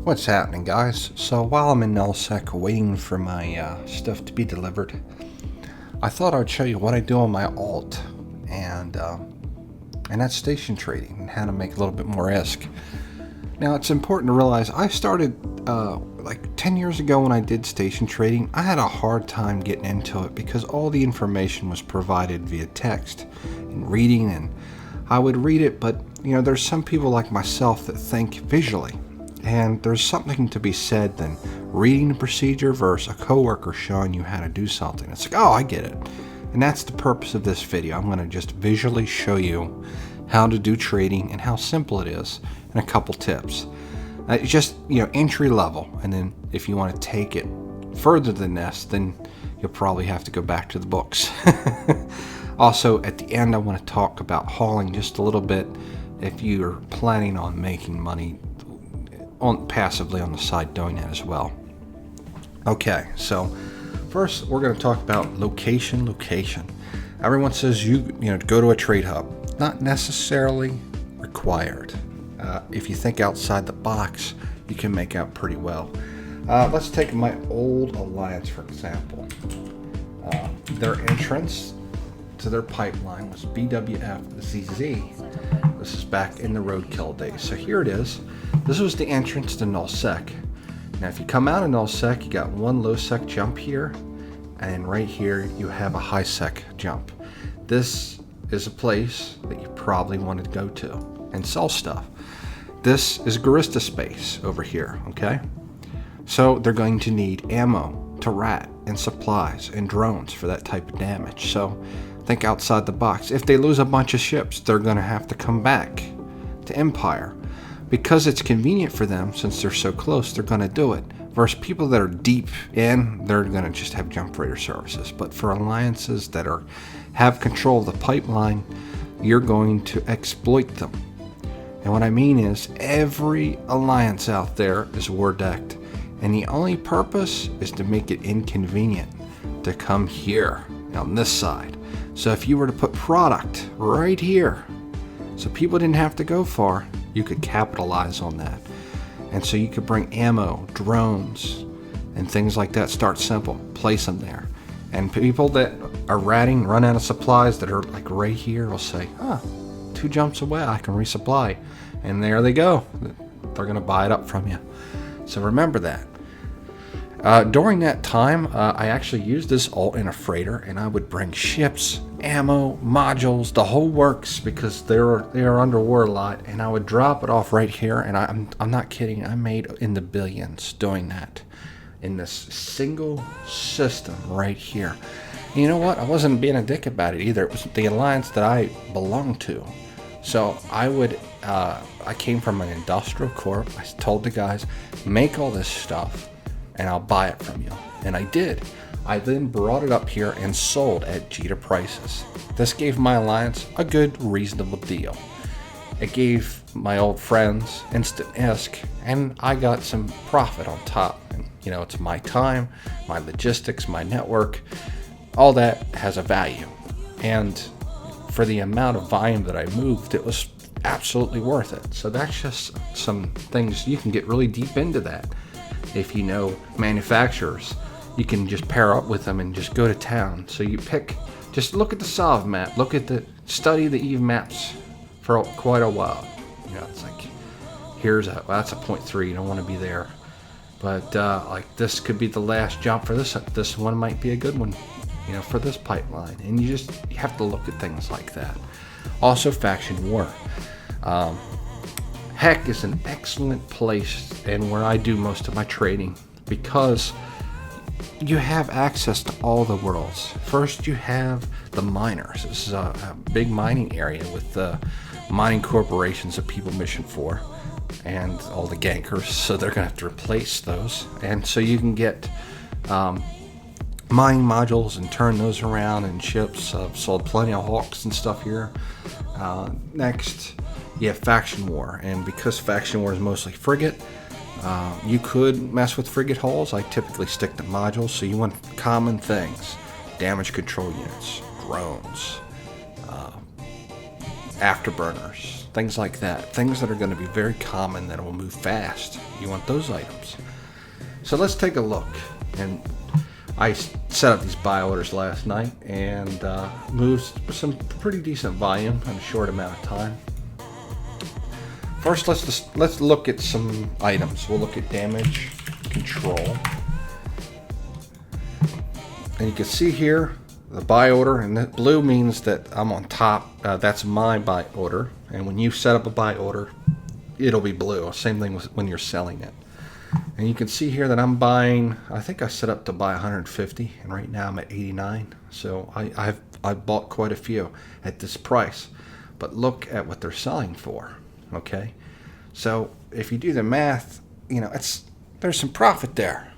What's happening, guys? So while I'm in nullsec waiting for my stuff to be delivered, I thought I'd show you what I do on my alt, and that's station trading and how to make a little bit more ISK. Now, it's important to realize I started like 10 years ago when I did station trading. I had a hard time getting into it because all the information was provided via text and reading, and I would read it, but there's some people like myself that think visually. And there's something to be said than reading the procedure versus a coworker showing you how to do something. It's like, oh, I get it. And that's the purpose of this video. I'm going to just visually show you how to do trading and how simple it is, and a couple tips. It's just, entry level. And then if you want to take it further than this, then you'll probably have to go back to the books. Also, at the end, I want to talk about hauling just a little bit if you're planning on making money passively on the side doing that as well. Okay, so first we're going to talk about location. Everyone says you go to a trade hub. Not necessarily required. If you think outside the box, you can make out pretty well. Let's take my old alliance for example. Their entrance to their pipeline was BWFZZ. This is back in the roadkill days. So here it is. This was the entrance to nullsec. Now if you come out of nullsec, you got one low sec jump here, and right here you have a high sec jump. This is a place that you probably want to go to and sell stuff. This is Garista space over here, okay? So they're going to need ammo to rat and supplies and drones for that type of damage. So think outside the box. If they lose a bunch of ships, they're going to have to come back to Empire. Because it's convenient for them, since they're so close, they're going to do it. Versus people that are deep in, they're going to just have jump freighter services. But for alliances that have control of the pipeline, you're going to exploit them. And what I mean is, every alliance out there is war decked, and the only purpose is to make it inconvenient to come here on this side. So if you were to put product right here, so people didn't have to go far, you could capitalize on that. And so you could bring ammo, drones, and things like that. Start simple, place them there. And people that are run out of supplies that are like right here will say, 2 jumps away, I can resupply. And there they go. They're going to buy it up from you. So remember that. During that time, I actually used this alt in a freighter, and I would bring ships, ammo, modules, the whole works, because they are under war a lot, and I would drop it off right here, and I'm not kidding, I made in the billions doing that in this single system right here. And you know what? I wasn't being a dick about it either. It was the alliance that I belonged to. So I came from an industrial corp. I told the guys, make all this stuff and I'll buy it from you. And I did. I then brought it up here and sold at Jita prices. This gave my alliance a good, reasonable deal. It gave my old friends instant ISK, and I got some profit on top. And it's my time, my logistics, my network, all that has a value. And for the amount of volume that I moved, it was absolutely worth it. So that's just some things. You can get really deep into that. If you know manufacturers, you can just pair up with them and just go to town. So you just look at the solve map, study the Eve maps for quite a while. It's like, that's a 0.3, you don't want to be there. But like this could be the last jump for this one might be a good one, for this pipeline. And you have to look at things like that. Also, faction war. Heck is an excellent place, and where I do most of my trading, because you have access to all the worlds. First, you have the miners. This is a big mining area with the mining corporations that people mission for, and all the gankers, so they're going to have to replace those. And so you can get mining modules and turn those around in ships. I've sold plenty of hawks and stuff here. Next, you have faction war, and because faction war is mostly frigate, you could mess with frigate hulls. I typically stick to modules, so you want common things: damage control units, drones, afterburners, things like that. Things that are going to be very common that will move fast. You want those items. So let's take a look. And I set up these buy orders last night and moved some pretty decent volume in a short amount of time. First, let's look at some items. We'll look at damage control. And you can see here the buy order, and that blue means that I'm on top. That's my buy order. And when you set up a buy order, it'll be blue. Same thing when you're selling it. And you can see here that I'm buying, I think I set up to buy 150, and right now I'm at 89. So I've bought quite a few at this price. But look at what they're selling for. Okay? So if you do the math, there's some profit there.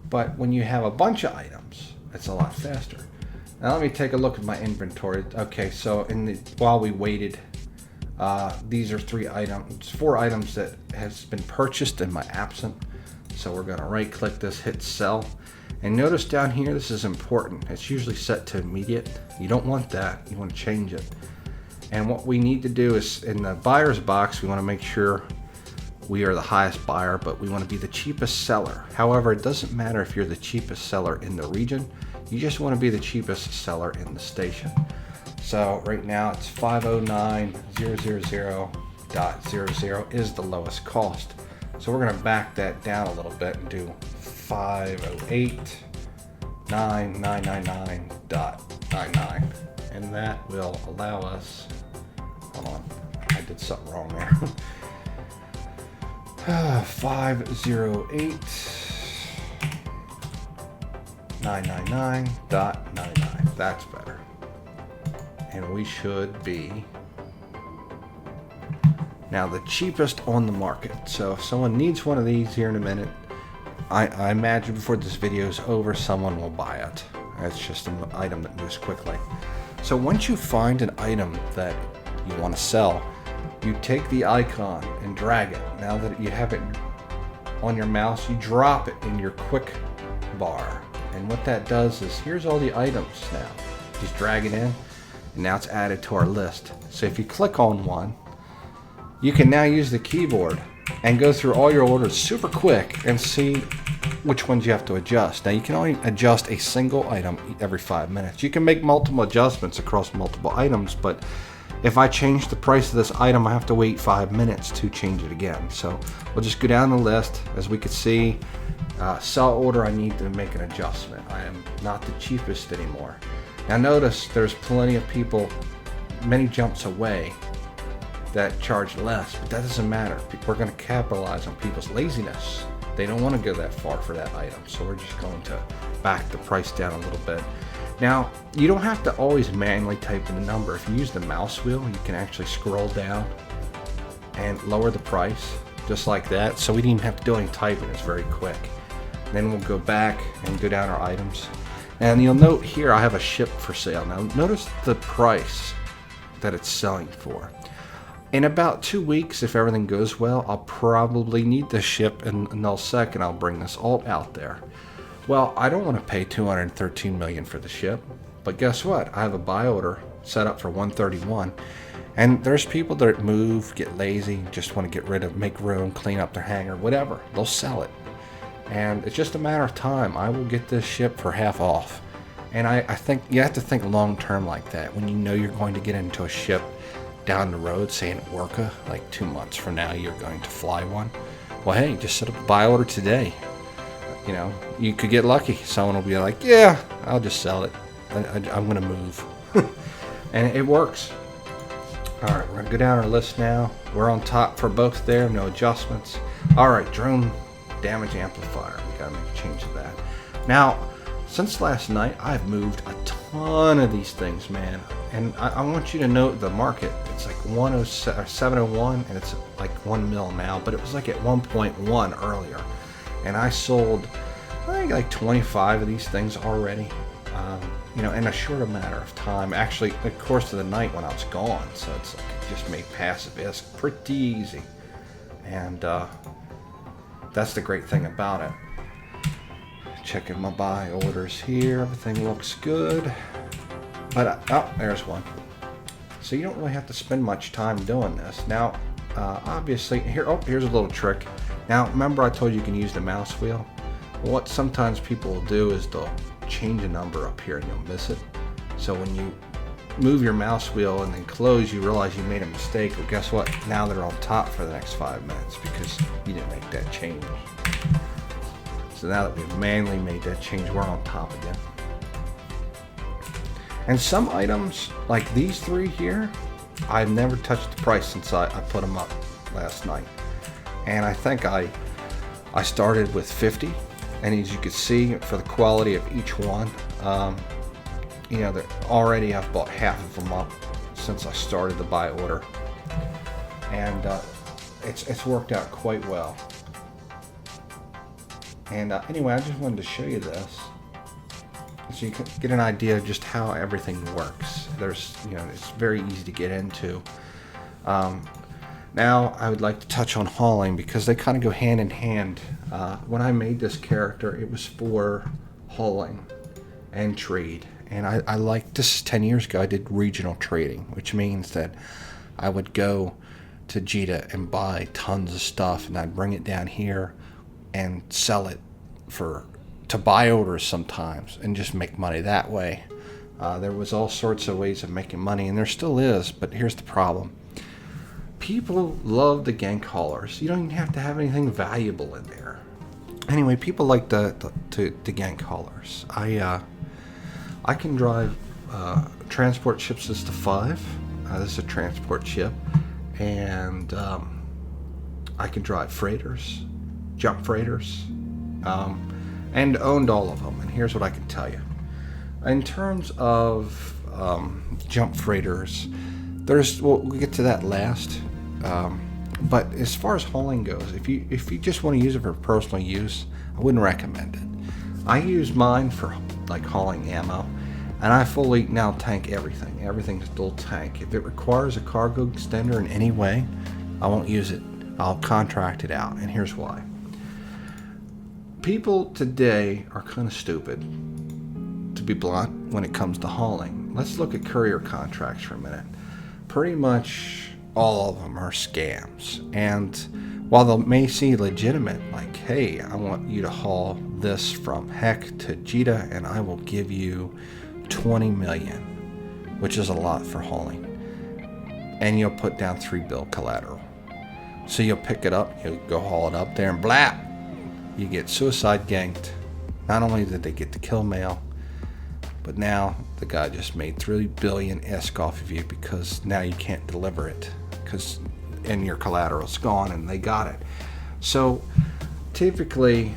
But when you have a bunch of items, it's a lot faster. Now let me take a look at my inventory. Okay, so while we waited, these are 4 items that has been purchased in my absent. So we're going to right click this, hit sell. And notice down here, this is important. It's usually set to immediate. You don't want that. You want to change it. And what we need to do is in the buyer's box, we want to make sure we are the highest buyer, but we want to be the cheapest seller. However, it doesn't matter if you're the cheapest seller in the region. You just want to be the cheapest seller in the station. So right now it's 509,000.00 is the lowest cost. So we're going to back that down a little bit and do 508,999.99. And that will allow us, hold on, I did something wrong there. 508,999.99. That's better. And we should be now the cheapest on the market. So if someone needs one of these here in a minute, I imagine before this video is over, someone will buy it. It's just an item that moves quickly. So once you find an item that you want to sell, you take the icon and drag it. Now that you have it on your mouse, you drop it in your quick bar. And what that does is, here's all the items now. Just drag it in, and now it's added to our list. So if you click on one, you can now use the keyboard and go through all your orders super quick and see which ones you have to adjust. Now you can only adjust a single item every 5 minutes. You can make multiple adjustments across multiple items, but if I change the price of this item, I have to wait 5 minutes to change it again. So we'll just go down the list. As we can see, sell order, I need to make an adjustment. I am not the cheapest anymore. Now notice there's plenty of people many jumps away that charge less, but that doesn't matter. We're going to capitalize on people's laziness. They don't want to go that far for that item, so we're just going to back the price down a little bit. Now, you don't have to always manually type in the number. If you use the mouse wheel, you can actually scroll down and lower the price, just like that. So we didn't even have to do any typing, it's very quick. Then we'll go back and go down our items. And you'll note here I have a ship for sale. Now notice the price that it's selling for. In about 2 weeks, if everything goes well, I'll probably need to ship in null sec, and I'll bring this alt out there. Well, I don't want to pay $213 million for the ship, but guess what? I have a buy order set up for 131, and there's people that move, get lazy, just want to get rid of, make room, clean up their hangar, whatever. They'll sell it, and it's just a matter of time. I will get this ship for half off, and I think you have to think long term like that. When you know you're going to get into a ship down the road, say in Orca, like 2 months from now, you're going to fly one. Well, hey, just set up a buy order today. You know, you could get lucky. Someone will be like, yeah, I'll just sell it. I'm going to move. And it works. All right, we're going to go down our list now. We're on top for both there, no adjustments. All right, drone damage amplifier. We got to make a change to that. Now, since last night, I've moved a ton of these things, man. And I want you to note the market. It's like 701, and it's like 1 mil now, but it was like at 1.1 earlier. And I sold, I think, like 25 of these things already, you know, in a short amount of time. Actually, the course of the night when I was gone. So it's like it just made passive. It's pretty easy. And that's the great thing about it. Checking my buy orders here. Everything looks good. But, oh, there's one. So you don't really have to spend much time doing this. Now, obviously, here's a little trick. Now, remember I told you can use the mouse wheel? What sometimes people will do is they'll change a number up here and you'll miss it. So when you move your mouse wheel and then close, you realize you made a mistake. Well, guess what? Now they're on top for the next 5 minutes because you didn't make that change. So now that we've manually made that change, we're on top again. And some items, like these 3 here, I've never touched the price since I put them up last night. And I think I started with 50. And as you can see, for the quality of each one, you know, already I've bought half of them up since I started the buy order. And it's worked out quite well. And anyway, I just wanted to show you this, so you can get an idea of just how everything works. It's very easy to get into. Now I would like to touch on hauling because they kind of go hand in hand. When I made this character, it was for hauling and trade. And I like, this is 10 years ago, I did regional trading, which means that I would go to Jita and buy tons of stuff, and I'd bring it down here and sell it to buy orders sometimes and just make money that way. There was all sorts of ways of making money, and there still is, but here's the problem. People love the gank haulers. You don't even have to have anything valuable in there. Anyway, people like the gank haulers. I can drive transport ships as to 5. This is a transport ship. And I can drive freighters, jump freighters, and owned all of them. And here's what I can tell you. In terms of jump freighters, we'll get to that last. But as far as hauling goes, if you just want to use it for personal use, I wouldn't recommend it. I use mine for like hauling ammo, and I fully now tank everything. Everything's dual tank. If it requires a cargo extender in any way, I won't use it. I'll contract it out, and here's why. People today are kind of stupid, to be blunt, when it comes to hauling. Let's look at courier contracts for a minute. Pretty much all of them are scams. And while they may seem legitimate, like, hey, I want you to haul this from Heck to Jita and I will give you 20 million, which is a lot for hauling. And you'll put down 3 bill collateral. So you'll pick it up, you'll go haul it up there, and blap, you get suicide ganked. Not only did they get the kill mail, but now the guy just made 3 billion ESC off of you because now you can't deliver it and your collateral's gone and they got it. So typically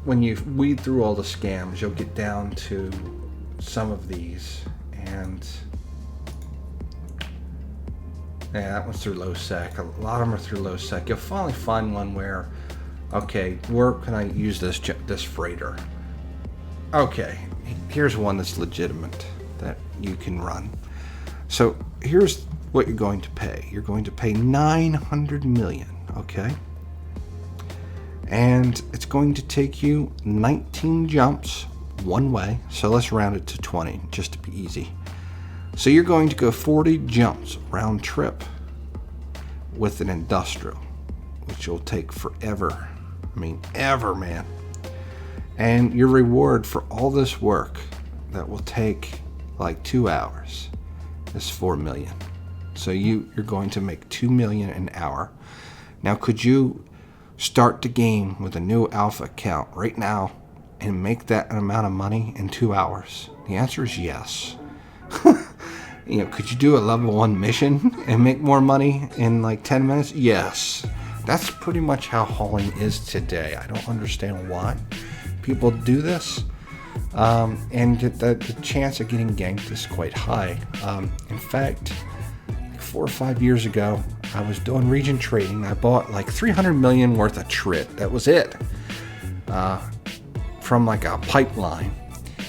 when you weed through all the scams, you'll get down to some of these, and yeah, that one's through low sec. A lot of them are through low sec. You'll finally find one where, okay, where can I use this freighter? Okay, here's one that's legitimate that you can run. So here's what you're going to pay. You're going to pay 900 million, okay? And it's going to take you 19 jumps one way. So let's round it to 20 just to be easy. So you're going to go 40 jumps round trip with an industrial, which will take forever. I mean, ever, man. And your reward for all this work that will take like 2 hours is 4 million. So you're going to make 2 million an hour. Now, could you start the game with a new alpha account right now and make that amount of money in 2 hours? The answer is yes. Could you do a level 1 mission and make more money in like 10 minutes? Yes. That's pretty much how hauling is today. I don't understand why people do this. And the chance of getting ganked is quite high. In fact, like 4 or 5 years ago, I was doing region trading. I bought like 300 million worth of TRIT. That was it. From like a pipeline.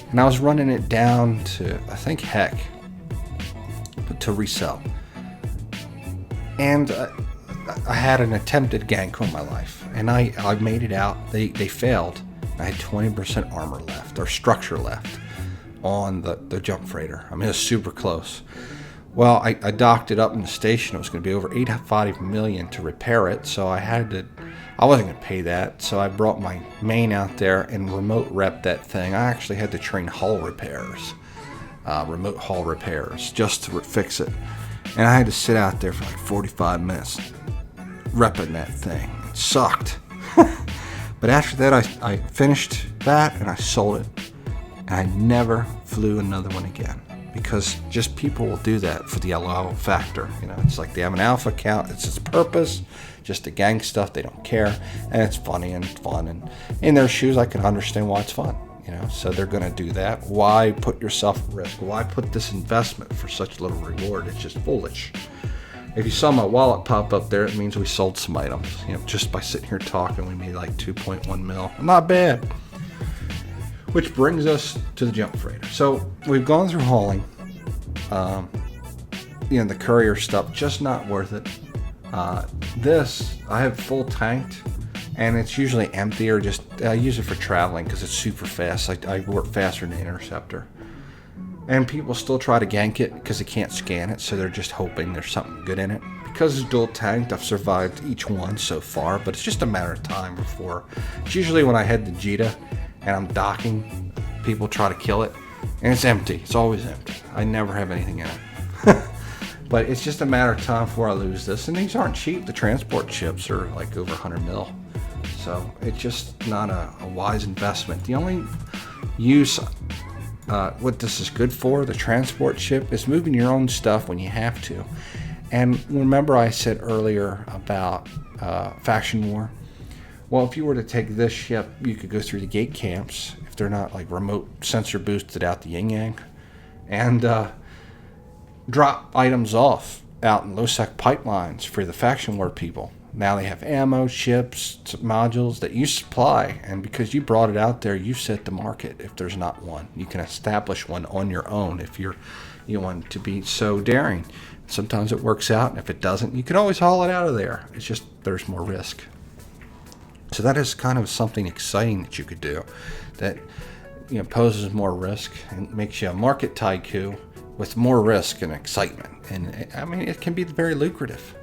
And I was running it down to, I think, Heck, to resell. And I had an attempted gank on my life. And I made it out. They failed. I had 20% armor left, or structure left, on the jump freighter. I mean, it was super close. Well, I docked it up in the station. It was going to be over $85 million to repair it, so I wasn't going to pay that, so I brought my main out there and remote rep that thing. I actually had to train hull repairs, remote hull repairs, just to fix it. And I had to sit out there for like 45 minutes repping that thing. It sucked. But after that, I finished that and I sold it. And I never flew another one again. Because just people will do that for the alpha factor. You know, it's like they have an alpha count. It's its purpose, just the gang stuff. They don't care, and it's funny and fun. And in their shoes, I can understand why it's fun. You know, so they're going to do that. Why put yourself at risk? Why put this investment for such little reward? It's just foolish. If you saw my wallet pop up there, it means we sold some items. You know, just by sitting here talking, we made like 2.1 mil. Not bad. Which brings us to the jump freighter. So we've gone through hauling, the courier stuff, just not worth it. This, I have full tanked, and it's usually empty, or just, I use it for traveling because it's super fast. I work faster than the Interceptor. And people still try to gank it because they can't scan it, so they're just hoping there's something good in it. Because it's dual tanked, I've survived each one so far, but it's just a matter of time before. It's usually when I head to Jita and I'm docking, people try to kill it, and it's empty. It's always empty. I never have anything in it. But it's just a matter of time before I lose this, and these aren't cheap. The transport ships are like over 100 mil. So it's just not a wise investment. The only use what this is good for, the transport ship, is moving your own stuff when you have to. And remember I said earlier about faction war? Well, if you were to take this ship, you could go through the gate camps, if they're not like remote sensor boosted out the yin-yang, and drop items off out in low-sec pipelines for the faction war people. Now they have ammo, ships, modules that you supply, and because you brought it out there, you set the market. If there's not one, you can establish one on your own if you want to be so daring. Sometimes it works out, and if it doesn't, you can always haul it out of there. It's just there's more risk. So that is kind of something exciting that you could do that poses more risk and makes you a market tycoon with more risk and excitement. And I mean, it can be very lucrative.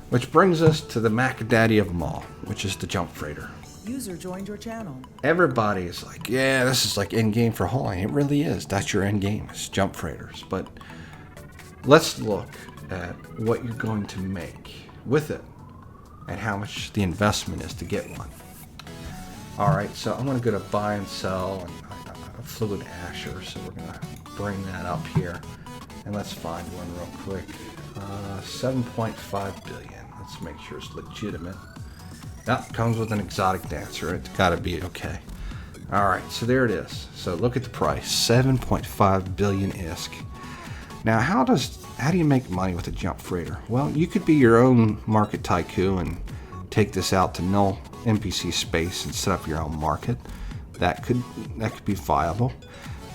Which brings us to the Macadaddy of them all, which is the jump freighter. User joined your channel. Everybody is like, yeah, this is like end game for hauling. It really is. That's your end game. It's jump freighters. But let's look at what you're going to make with it and how much the investment is to get one. All right, so I'm going to go to buy and sell, and I flew in Asher, so we're going to bring that up here, and let's find one real quick. 7.5 billion. Let's make sure it's legitimate. That comes with an exotic dancer. It's got to be okay. All right, so there it is. So look at the price, 7.5 billion ISK. Now, how do you make money with a jump freighter? Well, you could be your own market tycoon and take this out to null NPC space and set up your own market. That could be viable.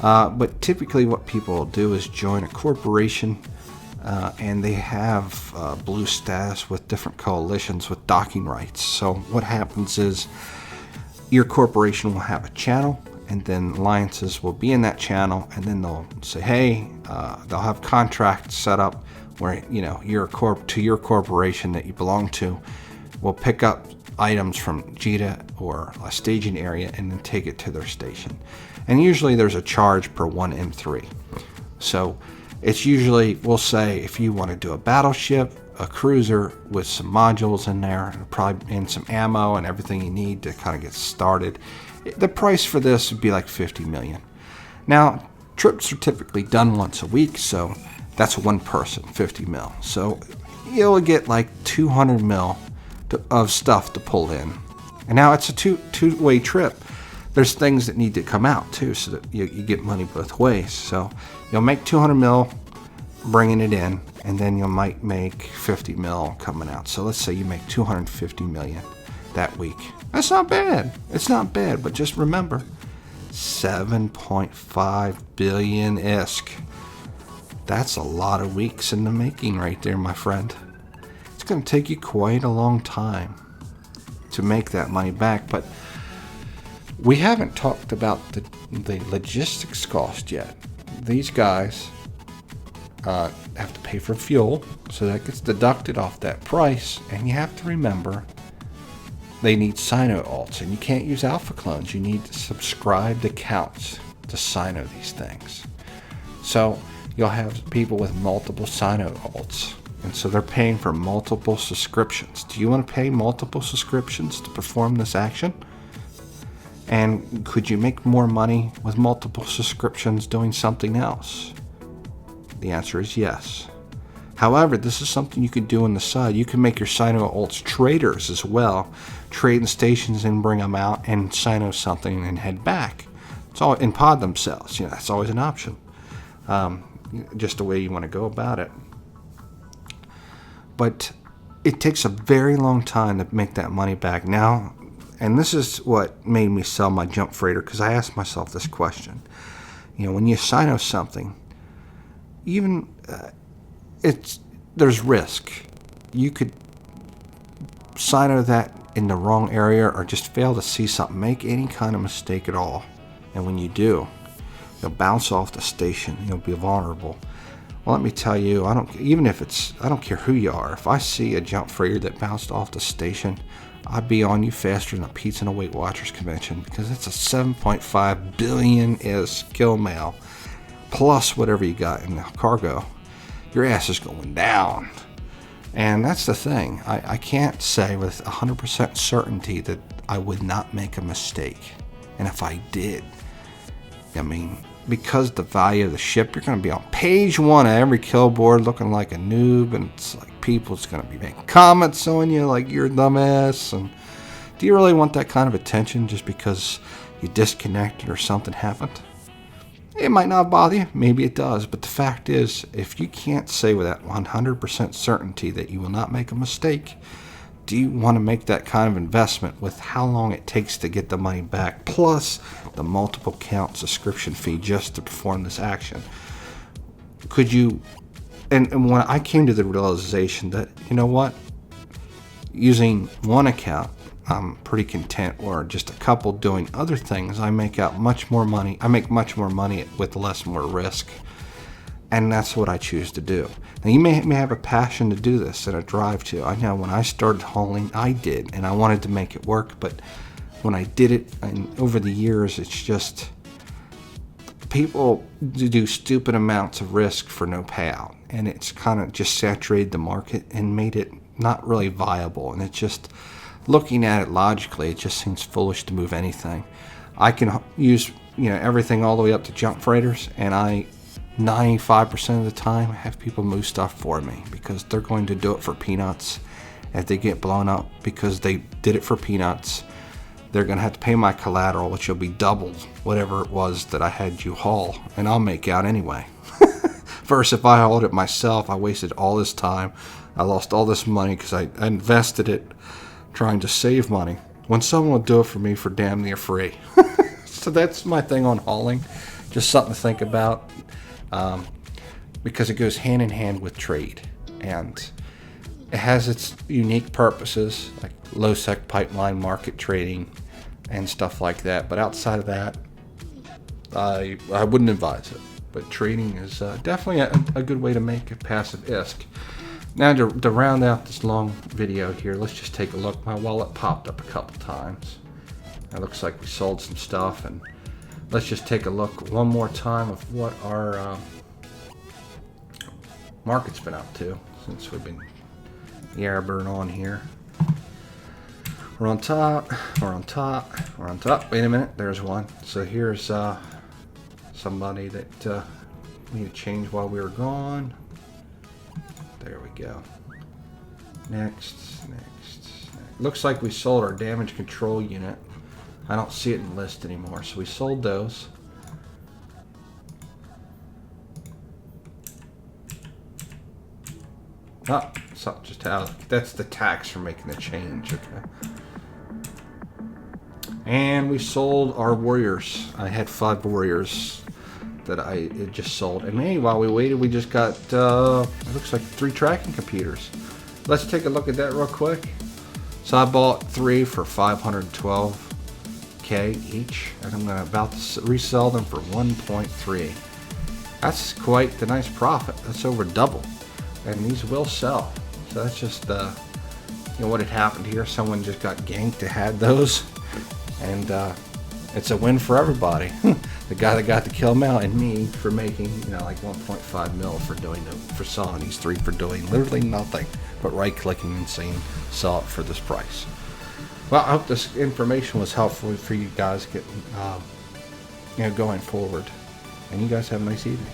But typically what people will do is join a corporation, and they have blue status with different coalitions with docking rights. So what happens is your corporation will have a channel, and then alliances will be in that channel, and then they'll say, hey, they'll have contracts set up where your corporation that you belong to will pick up items from Jita or a staging area and then take it to their station. And usually there's a charge per one M3. So it's usually, we'll say, if you want to do a battleship, a cruiser with some modules in there, and some ammo and everything you need to kind of get started, the price for this would be like 50 million. Now, trips are typically done once a week, so that's one person, 50 mil. So you'll get like 200 mil of stuff to pull in. And now it's a two-way trip. There's things that need to come out too, so that you get money both ways. So you'll make 200 mil bringing it in, and then you might make 50 mil coming out. So let's say you make 250 million that week. That's not bad. It's not bad, but just remember, 7.5 billion ISK. That's a lot of weeks in the making right there, my friend. It's going to take you quite a long time to make that money back, but we haven't talked about the logistics cost yet. These guys have to pay for fuel, so that gets deducted off that price. And you have to remember, they need Sino alts, and you can't use alpha clones. You need subscribed accounts to Sino these things. So you'll have people with multiple Sino alts, and so they're paying for multiple subscriptions. Do you want to pay multiple subscriptions to perform this action? And could you make more money with multiple subscriptions doing something else? The answer is yes. However, this is something you could do on the side. You can make your Sino alts traders as well. Trade in stations and bring them out and Sino something and head back. It's all in pod themselves. That's always an option. Just the way you want to go about it. But it takes a very long time to make that money back. Now, and this is what made me sell my jump freighter, because I asked myself this question. When you Sino something, even there's risk. You could Sino that in the wrong area or just fail to see something, make any kind of mistake at all. And when you do, you'll bounce off the station. You'll be vulnerable. Well, let me tell you, I don't care who you are. If I see a jump freighter that bounced off the station, I'd be on you faster than a Pizza and a Weight Watchers convention, because it's a 7.5 billion is kill mail plus whatever you got in the cargo. Your ass is going down. And that's the thing. I can't say with 100% certainty that I would not make a mistake. And if I did, because the value of the ship, you're going to be on page 1 of every kill board looking like a noob, and it's like people's going to be making comments on you like you're a dumbass. And do you really want that kind of attention just because you disconnected or something happened? It might not bother you, maybe it does, but the fact is, if you can't say with that 100% certainty that you will not make a mistake, do you want to make that kind of investment with how long it takes to get the money back, plus the multiple count subscription fee just to perform this action? Could you, and when I came to the realization that, using one account, I'm pretty content, or just a couple doing other things, I make much more money with more risk. And that's what I choose to do. Now, you may have a passion to do this and a drive to. I know when I started hauling, I did, and I wanted to make it work. But when I did it, and over the years, it's just people do stupid amounts of risk for no payout, and it's kind of just saturated the market and made it not really viable. And it's just, looking at it logically, it just seems foolish to move anything. I can use everything all the way up to jump freighters, and 95% of the time, I have people move stuff for me because they're going to do it for peanuts. If they get blown up because they did it for peanuts, they're going to have to pay my collateral, which will be double whatever it was that I had you haul, and I'll make out anyway. First, if I hauled it myself, I wasted all this time. I lost all this money because I invested it trying to save money, when someone will do it for me for damn near free. So that's my thing on hauling. Just something to think about. Because it goes hand in hand with trade, and it has its unique purposes, like low-sec pipeline market trading and stuff like that. But outside of that, I wouldn't advise it. But trading is definitely a good way to make a passive ISK. Now, to round out this long video here, let's just take a look. My wallet popped up a couple times. It looks like we sold some stuff, and let's just take a look one more time of what our market's been up to since we've been burn on here. We're on top, we're on top, we're on top. Wait a minute, there's one. So here's somebody that we need to change while we were gone. There we go. Next. Looks like we sold our damage control unit. I don't see it in the list anymore, so we sold those. Oh, something just out. That's the tax for making the change. Okay. And we sold our warriors. I had 5 warriors that I just sold. And maybe while we waited, we just got, it looks like 3 tracking computers. Let's take a look at that real quick. So I bought 3 for $512K each, and I'm about to resell them for 1.3. That's quite the nice profit. That's over double, and these will sell. So that's just what had happened here. Someone just got ganked that had those, and it's a win for everybody. The guy that got the kill mail, and me for making like 1.5 mil for selling these three, for doing literally nothing but right clicking and saying sell it for this price. Well, I hope this information was helpful for you guys getting going forward, and you guys have a nice evening.